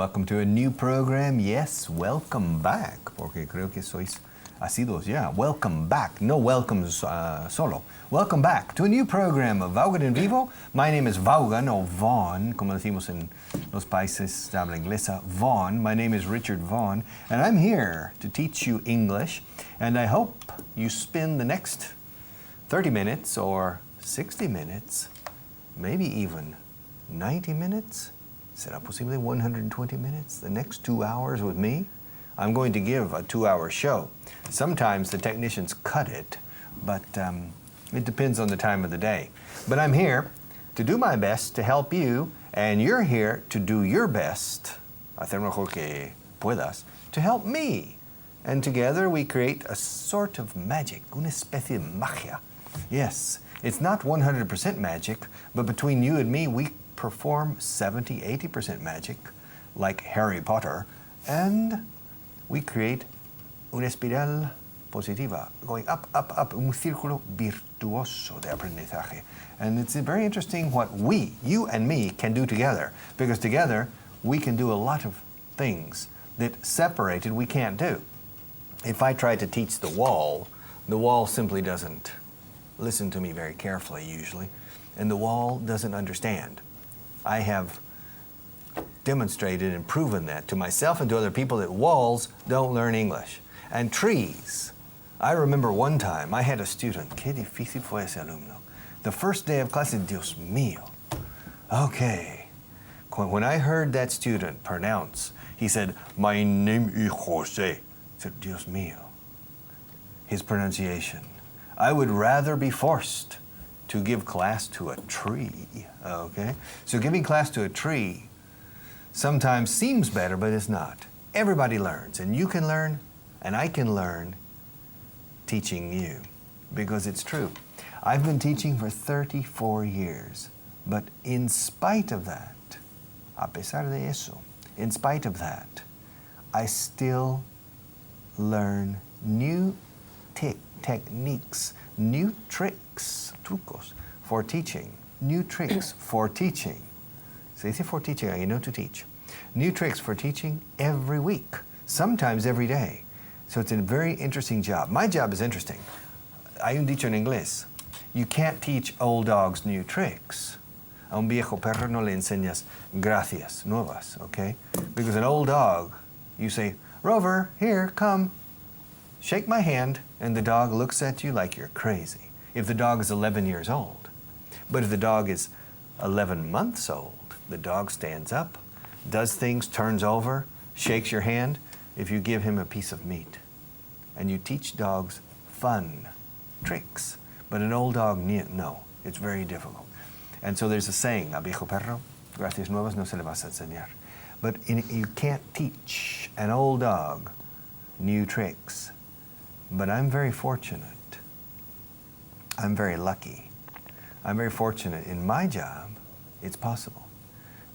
welcome to a new program. Yes, welcome back, porque creo que sois asidos. Yeah, welcome back. No welcomes solo. Welcome back to a new program of Vaughan en Vivo. My name is Vaughan, o Vaughan, como decimos en los países de habla inglesa. Vaughan. My name is Richard Vaughan, and I'm here to teach you English. And I hope you spend the next 30 minutes or 60 minutes, maybe even 90 minutes. ¿Será posible 120 minutes? The next 2 hours with me? I'm going to give a 2-hour show. Sometimes the technicians cut it, but it depends on the time of the day. But I'm here to do my best to help you, and you're here to do your best, hacer mejor que puedas, to help me. And together we create a sort of magic, una especie de magia. Yes, it's not 100% magic, but between you and me, we perform 70-80% magic, like Harry Potter, and we create una espiral positiva, going up, up, up, un círculo virtuoso de aprendizaje. And it's very interesting what we, you and me, can do together, because together we can do a lot of things that separated we can't do. If I try to teach the wall simply doesn't listen to me very carefully usually, and the wall doesn't understand. I have demonstrated and proven that to myself and to other people that walls don't learn English. And trees. I remember one time I had a student, qué difícil fue ese alumno. The first day of class, Dios mío. Okay. When I heard that student pronounce, he said, my name is Jose. I said, Dios mío. His pronunciation. I would rather be forced to give class to a tree, okay? So giving class to a tree sometimes seems better, but it's not. Everybody learns, and you can learn, and I can learn teaching you, because it's true. I've been teaching for 34 years, but in spite of that, a pesar de eso, in spite of that, I still learn new techniques, new tricks, trucos, for teaching. New tricks for teaching. Se dice for teaching, you know, to teach. New tricks for teaching every week, sometimes every day. So it's a very interesting job. My job is interesting. Hay un dicho en inglés. You can't teach old dogs new tricks. A un viejo perro no le enseñas gracias nuevas, okay? Because an old dog, you say, Rover, here, come. Shake my hand, and the dog looks at you like you're crazy. If the dog is 11 years old. But if the dog is 11 months old, the dog stands up, does things, turns over, shakes your hand, if you give him a piece of meat. And you teach dogs fun tricks. But an old dog, no, it's very difficult. And so there's a saying, a viejo perro, gracias nuevas no se le vas a enseñar. But you can't teach an old dog new tricks. But I'm very fortunate. I'm very lucky. I'm very fortunate in my job, it's possible.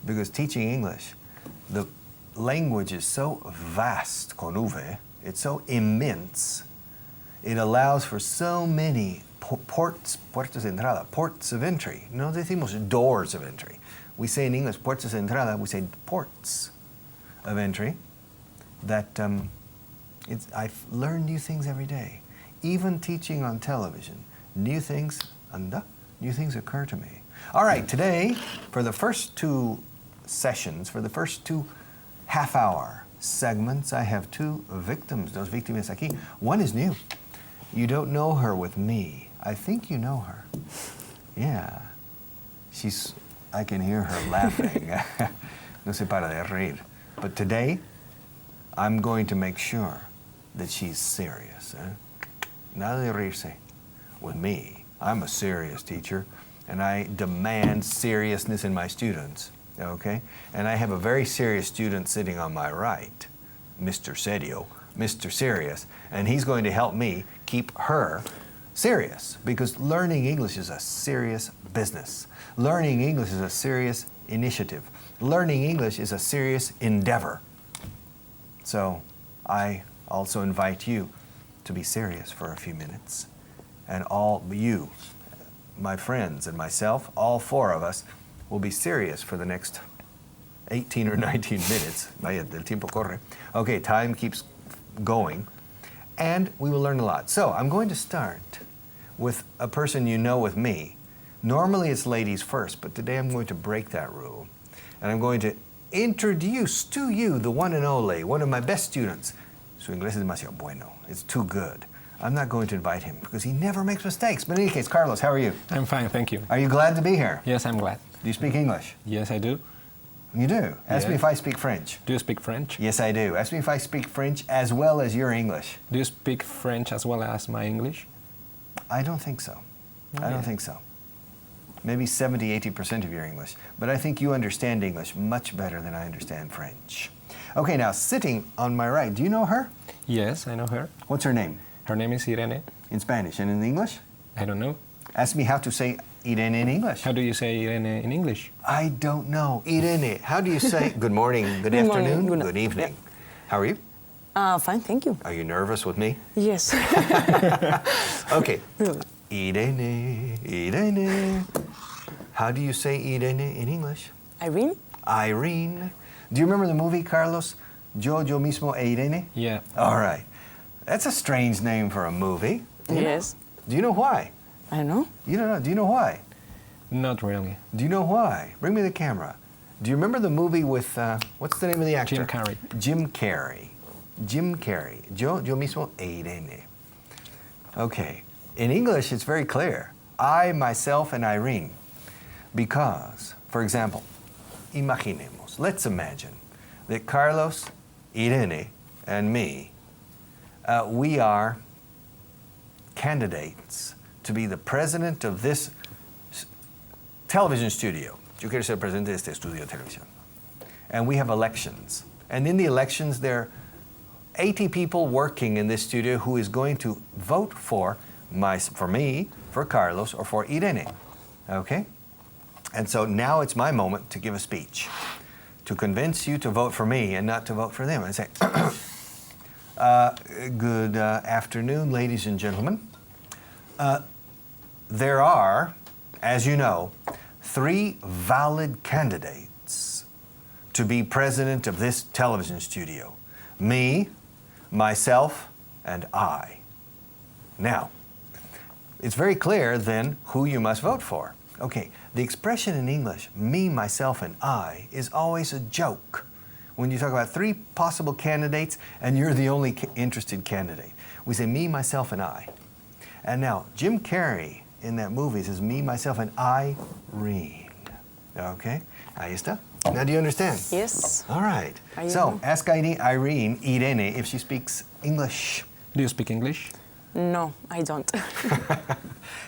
Because teaching English, the language is so vast, con V, it's so immense, it allows for so many puertas de entrada, ports of entry. No decimos doors of entry. We say in English, puertas de entrada, we say ports of entry, that I've learned new things every day. Even teaching on television, new things occur to me. All right, today, for the first 2 sessions, for the first 2 half-hour segments, I have 2 victims, dos víctimas aquí. One is new. You don't know her with me. I think you know her. Yeah. I can hear her laughing. No se para de reír. But today, I'm going to make sure that she's serious. Nada de reírse. With me, I'm a serious teacher, and I demand seriousness in my students, okay? And I have a very serious student sitting on my right, Mr. Serio, Mr. Serious, and he's going to help me keep her serious, because learning English is a serious business. Learning English is a serious initiative. Learning English is a serious endeavor. So I also invite you to be serious for a few minutes. And all you, my friends and myself, all 4 of us, will be serious for the next 18 or 19 minutes. Vaya, el tiempo corre. Okay, time keeps going. And we will learn a lot. So I'm going to start with a person you know with me. Normally it's ladies first, but today I'm going to break that rule. And I'm going to introduce to you the one and only, one of my best students. Su inglés es demasiado bueno. It's too good. I'm not going to invite him because he never makes mistakes. But in any case, Carlos, how are you? I'm fine, thank you. Are you glad to be here? Yes, I'm glad. Do you speak English? Yes, I do. You do? Ask me Yes. if I speak French. Do you speak French? Yes, I do. Ask me if I speak French as well as your English. Do you speak French as well as my English? I don't think so. I Yeah. don't think so. Maybe 70, 80% of your English. But I think you understand English much better than I understand French. Okay, now sitting on my right, do you know her? Yes, I know her. What's her name? Her name is Irene. In Spanish. And in English? I don't know. Ask me how to say Irene in English. How do you say Irene in English? I don't know. Irene. How do you say good morning, good Good afternoon, morning, good evening? How are you? Fine, thank you. Are you nervous with me? Yes. Okay. Irene, Irene. How do you say Irene in English? Irene? Irene. Do you remember the movie, Carlos? Yo mismo e Irene? Yeah. All right. That's a strange name for a movie. Yes. Do you know why? I don't know. You don't know. Do you know why? Not really. Do you know why? Bring me the camera. Do you remember the movie with, what's the name of the actor? Jim Carrey. Jim Carrey. Jim Carrey. Yo mismo e Irene. Okay. In English, it's very clear. I, myself, and Irene. Because, for example, imaginemos, let's imagine that Carlos, Irene, and me, we are candidates to be the president of this television studio. Yo quiero ser presidente de este estudio de televisión. And we have elections. And in the elections, there are 80 people working in this studio who is going to vote for me, for Carlos, or for Irene. Okay? And so now it's my moment to give a speech, to convince you to vote for me and not to vote for them. And say, good afternoon, ladies and gentlemen. There are, as you know, 3 valid candidates to be president of this television studio. Me, myself, and I. Now, it's very clear then who you must vote for. Okay, the expression in English, me, myself, and I, is always a joke. When you talk about 3 possible candidates and you're the only interested candidate. We say me, myself, and I. And now, Jim Carrey in that movie says me, myself, and Irene. Okay, ahí está. Now do you understand? Yes. All right. I So know. ask Irene, if she speaks English. Do you speak English? No, I don't.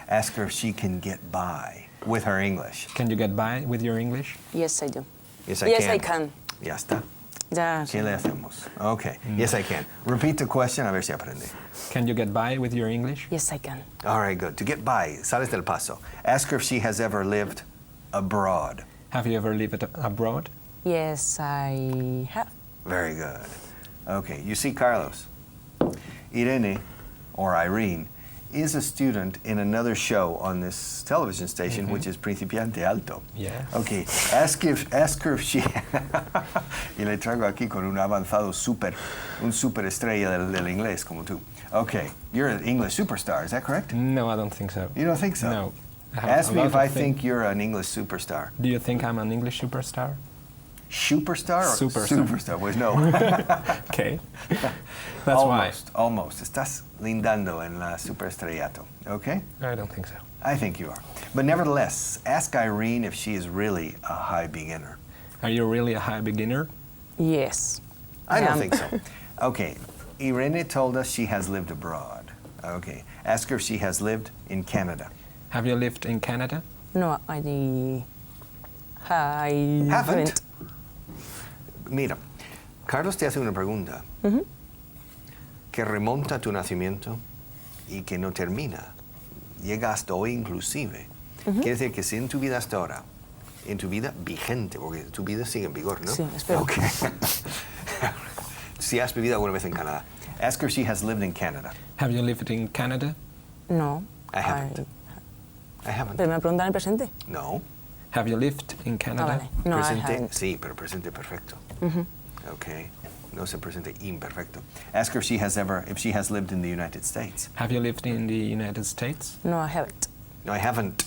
Ask her if she can get by with her English. Can you get by with your English? Yes, I do. Yes, Yes, I can. Ya está. Ya. ¿Qué le hacemos? Okay. Yes, I can. Repeat the question, a ver si aprende. Can you get by with your English? Yes, I can. All right, good. To get by, sales del paso. Ask her if she has ever lived abroad. Have you ever lived abroad? Yes, I have. Very good. Okay, you see, Carlos, Irene, or Irene, is a student in another show on this television station, which is Principiante Alto. Yeah. Okay, ask her if she... y le traigo aquí con un avanzado un super estrella del inglés como tú. Okay, you're an English superstar, is that correct? No, I don't think so. You don't think so? No. I have Ask a me lot if of I think you're an English superstar. Do you think I'm an English superstar? Superstar or Superstar. superstar? Pues no. Okay. That's why. Almost. Estás lindando en la superestrellato. Okay? I don't think so. I think you are. But nevertheless, ask Irene if she is really a high beginner. Are you really a high beginner? Yes. I don't am. think so. Okay. Irene told us she has lived abroad. Okay. Ask her if she has lived in Canada. Have you lived in Canada? No, I haven't. Mira, Carlos te hace una pregunta que remonta a tu nacimiento y que no termina. Llega hasta hoy inclusive. Quiere decir que si en tu vida hasta ahora, en tu vida vigente, porque tu vida sigue en vigor, ¿no? Sí, espero. Okay. Si has vivido alguna vez en Canadá. Ask her if she has lived in Canada. Have you lived in Canada? No. I haven't. I haven't. Pero me preguntan en el presente. No. Have you lived in Canada? vale. No, I presente, haven't. sí, pero presente perfecto. Okay. No es el presente imperfecto. Ask her if she has lived in the United States. Have you lived in the United States? No, I haven't. No, I haven't.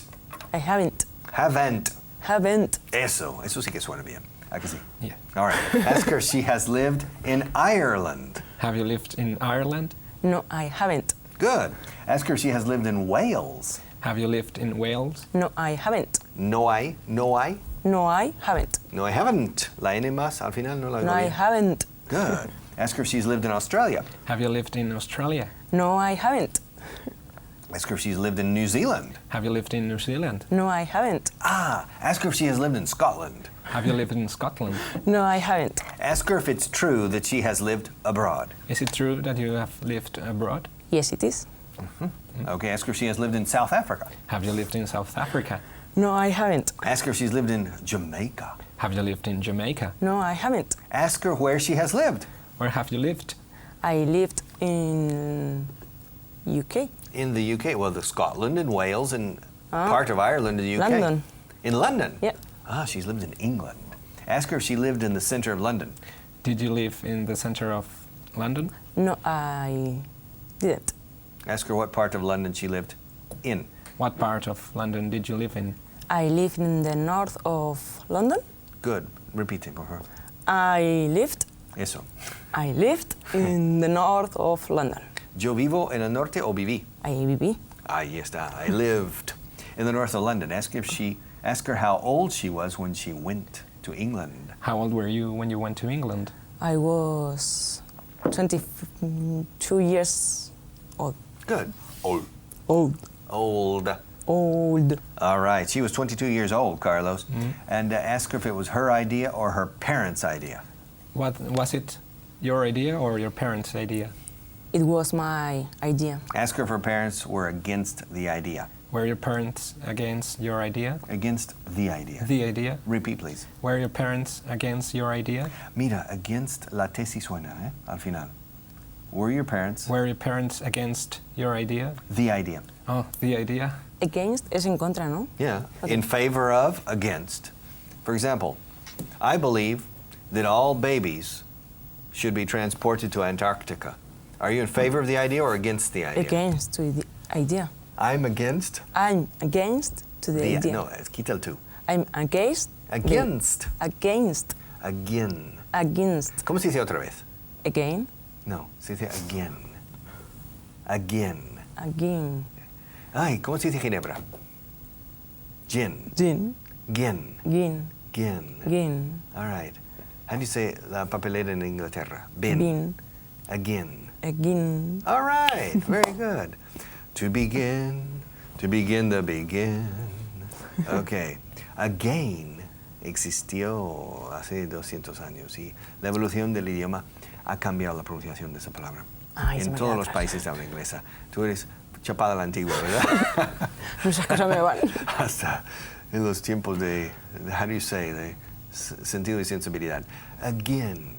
I haven't. Haven't. Haven't. Eso sí que suena bien. ¿A que sí? Yeah. All right. Ask her if she has lived in Ireland. Have you lived in Ireland? No, I haven't. Good. Ask her if she has lived in Wales. Have you lived in Wales? No, I haven't. No hay. No, I haven't. No, I haven't. La N más al final no la No, oigo I bien. haven't. Good. Ask her if she's lived in Australia. Have you lived in Australia? No, I haven't. Ask her if she's lived in New Zealand. Have you lived in New Zealand? No, I haven't. Ask her if she has lived in Scotland. Have you lived in Scotland? No, I haven't. Ask her if it's true that she has lived abroad. Is it true that you have lived abroad? Yes, it is. Okay, ask her if she has lived in South Africa. Have you lived in South Africa? No, I haven't. Ask her if she's lived in Jamaica. Have you lived in Jamaica? No, I haven't. Ask her where she has lived. Where have you lived? I lived in UK. In the UK, well, the Scotland and Wales and part of Ireland in the UK. London. In London? Yep. She's lived in England. Ask her if she lived in the center of London. Did you live in the center of London? No, I didn't. Ask her what part of London she lived in. What part of London did you live in? I lived in the north of London. Good. Repeat it for her. I lived Eso. in the north of London. Yo vivo en el norte o viví. I viví. Ahí está. I lived in the north of London. Ask her how old she was when she went to England. How old were you when you went to England? I was 22 years old. Good. Old. Old. Old. Old. All right. She was 22 years old, Carlos. And ask her if it was her idea or her parents' idea. What was it? Your idea or your parents' idea? It was my idea. Ask her if her parents were against the idea. Were your parents against your idea? Against the idea. The idea? Repeat, please. Were your parents against your idea? Mira, against la tesis suena, al final. Were your parents Were your parents against your idea? the idea? Oh, the idea? Against es en contra, ¿no? Yeah. Okay. In favor of, against. For example, I believe that all babies should be transported to Antarctica. Are you in favor of the idea or against the idea? Against to the idea. I'm against I'm against to the idea. No, quita el tú. I'm against. Against. Against. Again. Against. ¿Cómo se dice otra vez? Again. No, se dice again. Again. Again. Ay, ¿cómo se dice ginebra? Gin. Gin. Gin. Gin. Gin. Gin. All right. How do you say la papelera en Inglaterra? Bin. Bin. Again. Again. All right. Very good. To begin the begin. Okay. Again existió hace 200 años y la evolución del idioma ha cambiado la pronunciación de esa palabra. Ay, se en me todos queda los atrás. países de habla inglesa. Tú eres chapada a la antigua, ¿verdad? Muchas cosas me van. Hasta en los tiempos de how do you say, de sentido y sensibilidad. Again.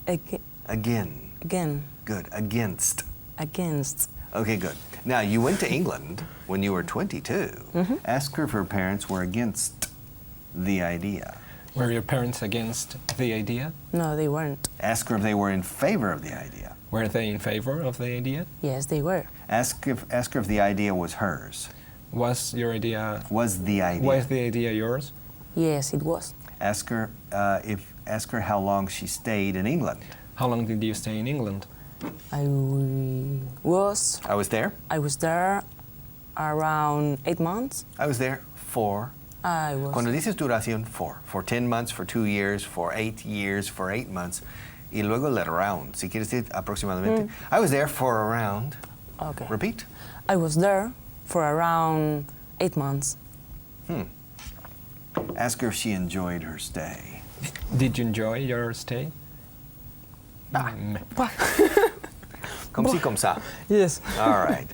Again. Again. Again. Good. Against. Against. Okay, good. Now, you went to England when you were 22. Ask her if her parents were against the idea. Were your parents against the idea? No, they weren't. Ask her if they were in favor of the idea. Were they in favor of the idea? Yes, they were. Ask her if the idea was hers. Was your idea? Was the idea? Was the idea yours? Yes, it was. Ask her how long she stayed in England. How long did you stay in England? I was there. I was there around 8 months. I was there for. I was. Cuando dices duración, for 10 months, for 2 years, for 8 years, for 8 months, y luego el around, si quieres decir aproximadamente. I was there for around. Okay. Repeat. I was there for around 8 months. Ask her if she enjoyed her stay. Did you enjoy your stay? Comme si, comme ça. Yes. All right.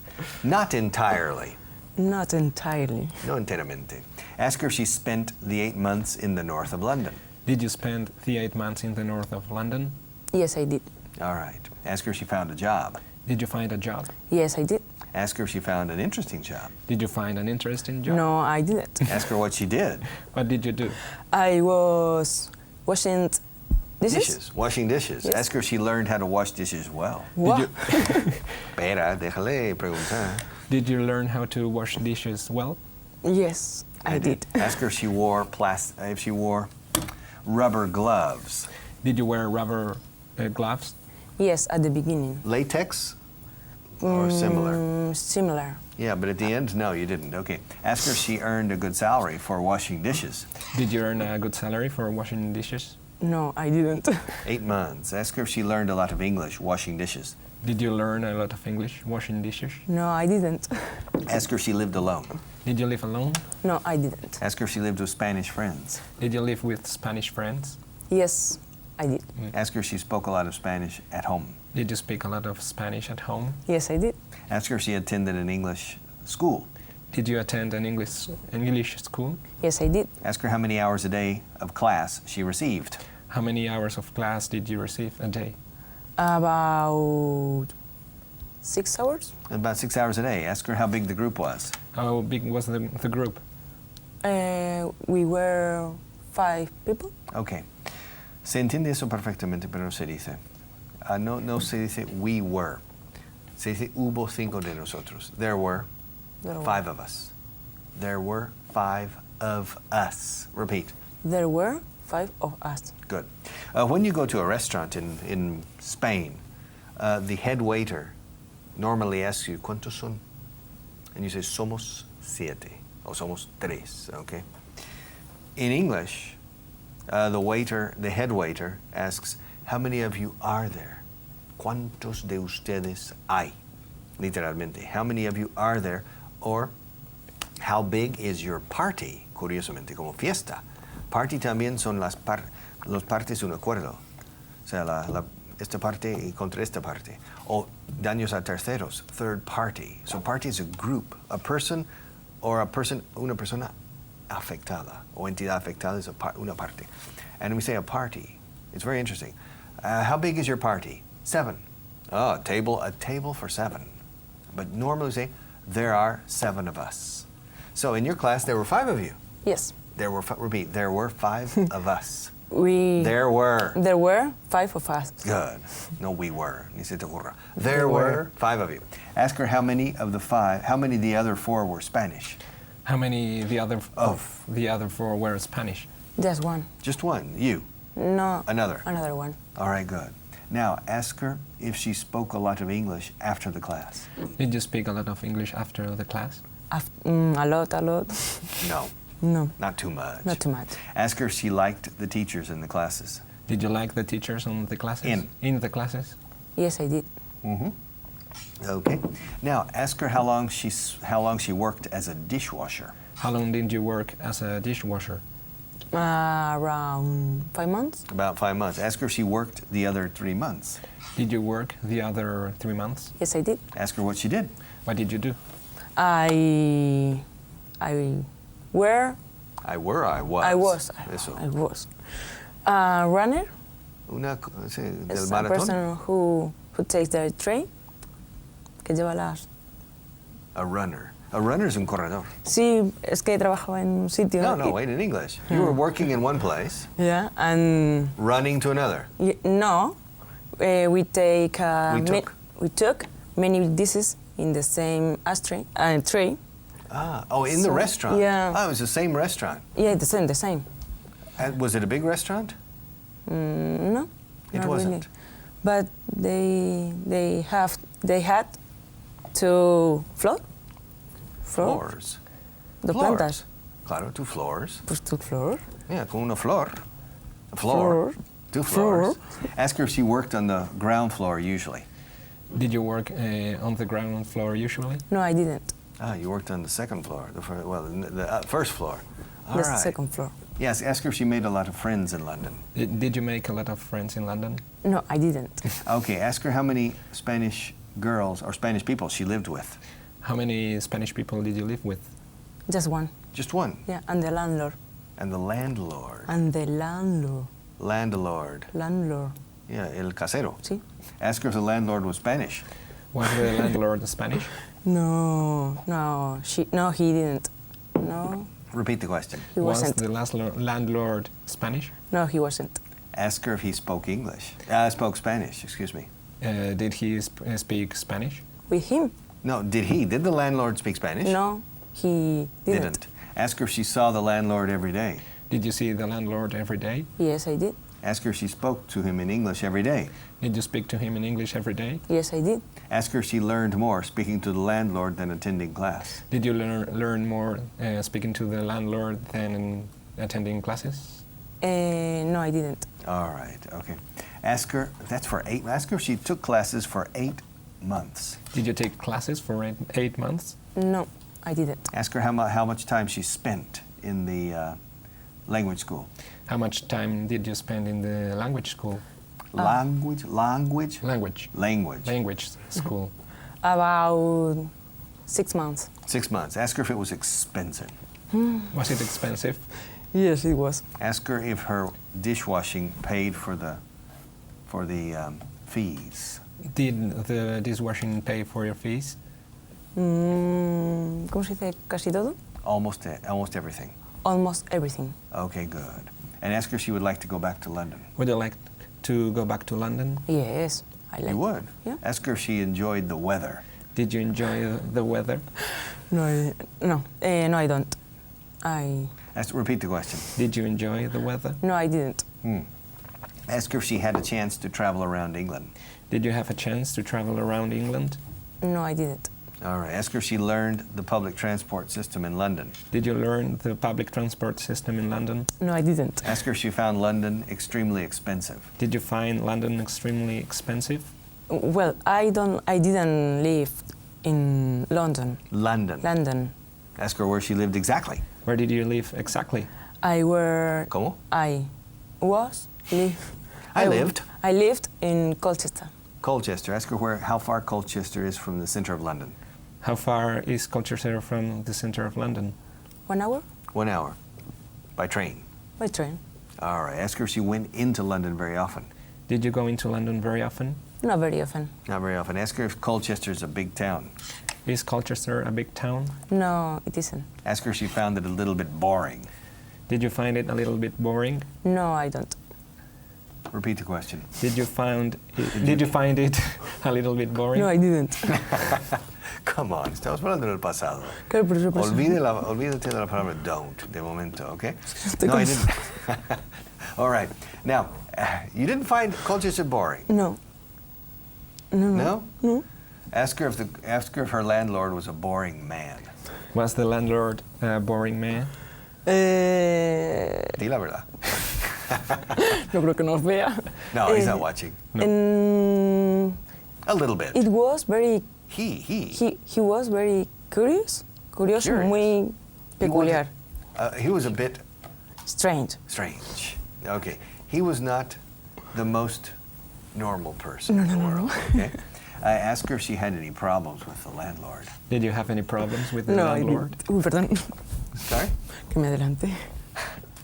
Not entirely. Not entirely. No enteramente. Ask her if she spent the 8 months in the north of London. Did you spend the 8 months in the north of London? Yes, I did. All right. Ask her if she found a job. Did you find a job? Yes, I did. Ask her if she found an interesting job. Did you find an interesting job? No, I didn't. Ask her what she did. What did you do? I was washing dishes. Washing dishes. Yes. Ask her if she learned how to wash dishes well. What? Espera, déjale preguntar. Did you learn how to wash dishes well? Yes, I did. Ask her if she wore rubber gloves. Did you wear rubber gloves? Yes, at the beginning. Latex or similar? Similar. Yeah, but at the end, no, you didn't. Okay. Ask her if she earned a good salary for washing dishes. Did you earn a good salary for washing dishes? No, I didn't. 8 months. Ask her if she learned a lot of English washing dishes. Did you learn a lot of English washing dishes? No, I didn't. Ask her if she lived alone. Did you live alone? No, I didn't. Ask her if she lived with Spanish friends. Did you live with Spanish friends? Yes, I did. Ask her if she spoke a lot of Spanish at home. Did you speak a lot of Spanish at home? Yes, I did. Ask her if she attended an English school. Did you attend an English school? Yes, I did. Ask her how many hours a day of class she received. How many hours of class did you receive a day? About 6 hours. About 6 hours a day. Ask her how big the group was. How big was the group? We were 5 people. Ok. Se entiende eso perfectamente, pero no se dice. No se dice we were. Se dice hubo 5 de nosotros. There were There were. 5 of us. There were 5 of us. Repeat. There were 5 of us. Good. When you go to a restaurant in Spain, the head waiter normally asks you, ¿cuántos son? And you say, somos 7, or somos 3, okay? In English, the head waiter asks, how many of you are there? ¿Cuántos de ustedes hay? Literalmente, how many of you are there? Or, how big is your party? Curiosamente, como fiesta. Party también son los partes de un acuerdo. O sea, esta parte y contra esta parte. O daños a terceros, third party. So party is a group, a person, una persona afectada, o entidad afectada is una parte. And we say a party. It's very interesting. How big is your party? 7. Oh, a table for 7. But normally we say, there are 7 of us. So in your class, there were 5 of you. Yes. There were 5 of us. There were 5 of us. Good. No, we were. Ni se te ocurra. There were 5 of you. Ask her how many the other 4 were Spanish. How many the other 4 were Spanish? Just one. Just one. You. No. Another. Another one. All right, good. Now, ask her if she spoke a lot of English after the class. Did you speak a lot of English after the class? A lot. No. No. Not too much. Not too much. Ask her if she liked the teachers in the classes. Did you like the teachers on the classes? In the classes? Yes, I did. Mm-hmm. Okay. Now, ask her how long she worked as a dishwasher. How long did you work as a dishwasher? Around 5 months. About 5 months. Ask her if she worked the other 3 months. Did you work the other 3 months? Yes, I did. Ask her what she did. What did you do? I was Eso. a runner. Del It's a maratón. person who takes the train. Que lleva las... A runner. A runner is un corredor. Sí, es que trabajaba en un sitio. No, wait, in English. You were working in one place, Yeah, and running to another. no, we take. We took. many dishes in the same ashtray tray. In the restaurant. Yeah. Oh, it was the same restaurant. Yeah, the same. Was it a big restaurant? No, It not wasn't. really. But they had to Floors. The Floors. plantas. Claro, 2 floors. Pues 2 floors. Yeah, con una flor. A floor. 2 floors. Ask her if she worked on the ground floor usually. Did you work on the ground floor usually? No, I didn't. You worked on the second floor. The first floor. All The right. second floor. Yes, ask her if she made a lot of friends in London. Did you make a lot of friends in London? No, I didn't. Okay, ask her how many Spanish girls or Spanish people she lived with. How many Spanish people did you live with? Just one. Just one. Yeah, and the landlord. And the landlord. And the landlord. Landlord. Landlord. Yeah, el casero. Sí. Ask her if the landlord was Spanish. Was the landlord Spanish? No, he didn't. No, Repeat the question. he Was wasn't. the landlord Spanish? No, he wasn't. Ask her if he spoke English. Spoke Spanish, excuse me. Did he speak Spanish? With him? No, did the landlord speak Spanish? No, he didn't. Ask her if she saw the landlord every day. Did you see the landlord every day? Yes, I did. Ask her if she spoke to him in English every day. Did you speak to him in English every day? Yes, I did. Ask her if she learned more speaking to the landlord than attending class. Did you learn more speaking to the landlord than attending classes? No, I didn't. All right, okay. Ask her if she took classes for 8 months. Did you take classes for 8 months? No, I didn't. Ask her how much time she spent in the language school. How much time did you spend in the language school? Language School. About 6 months. 6 months. Ask her if it was expensive. Was it expensive? Yes, it was. Ask her if her dishwashing paid for the fees. Did the dishwashing pay for your fees? ¿Cómo se dice? ¿Casi todo? Almost everything. Almost everything. Okay, good. And ask her if she would like to go back to London. Would you like to go back to London? Yes, I like. You would? Yeah. Ask her if she enjoyed the weather. Did you enjoy the weather? No, I don't. Repeat the question. Did you enjoy the weather? No, I didn't. Ask her if she had a chance to travel around England. Did you have a chance to travel around England? No, I didn't. All right. Ask her if she learned the public transport system in London. Did you learn the public transport system in London? No, I didn't. Ask her if she found London extremely expensive. Did you find London extremely expensive? Well, I didn't live in London. London. Ask her where she lived exactly. Where did you live exactly? ¿Cómo? I lived in Colchester. Colchester. Ask her how far Colchester is from the center of London. How far is Colchester from the center of London? 1 hour? 1 hour. By train. By train. All right. Ask her if she went into London very often. Did you go into London very often? Not very often. Not very often. Ask her if Colchester is a big town. Is Colchester a big town? No, it isn't. Ask her if she found it a little bit boring. Did you find it a little bit boring? No, I don't. Repeat the question. Did you find it a little bit boring? No, I didn't. Come on, estamos hablando del pasado. Claro, pero eso pasó. Olvídate de la palabra don't de momento, okay? No, I didn't. All right. Now, you didn't find Colchester boring? No. No? No. Ask her if her landlord was a boring man. Was the landlord a boring man? Di la verdad. No creo que nos vea. No, he's not watching. A little bit. It was very. He was very curious. Curioso, Curious. muy peculiar. He was a bit Strange. Okay. He was not the most normal person in the world. Okay. I asked her if she had any problems with the landlord. Did you have any problems with the No, landlord? I didn't. Perdón. Sorry? Que me adelante.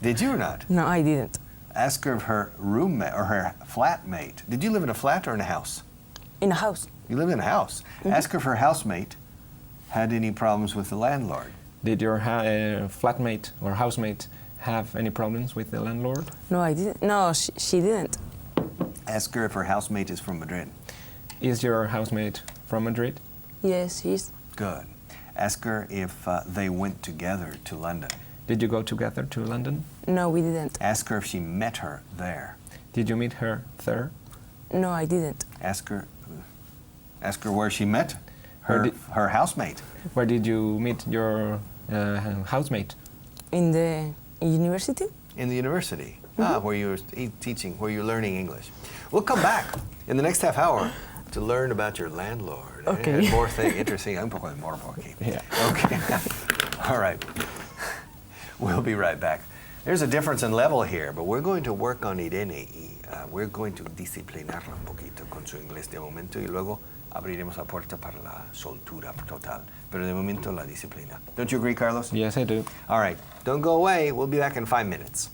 Did you or not? No, I didn't. Ask her if her roommate or her flatmate. Did you live in a flat or in a house? In a house. You lived in a house. Mm-hmm. Ask her if her housemate had any problems with the landlord. Did your flatmate or housemate have any problems with the landlord? No, I didn't. No, she didn't. Ask her if her housemate is from Madrid. Is your housemate from Madrid? Yes, she's. Good. Ask her if they went together to London. Did you go together to London? No, we didn't. Ask her if she met her there. Did you meet her there? No, I didn't. Ask her where she met her housemate. Where did you meet your housemate? In the university? In the university. Where you were teaching, where you're learning English. We'll come back in the next half hour to learn about your landlord. Okay. And more interesting. Un poco de morbo aquí. Yeah. Okay. All right. We'll be right back. There's a difference in level here, but we're going to work on Irene y we're going to disciplinarla un poquito con su inglés de momento y luego abriremos la puerta para la soltura total. Pero de momento la disciplina. Don't you agree, Carlos? Yes, I do. All right. Don't go away. We'll be back in 5 minutes.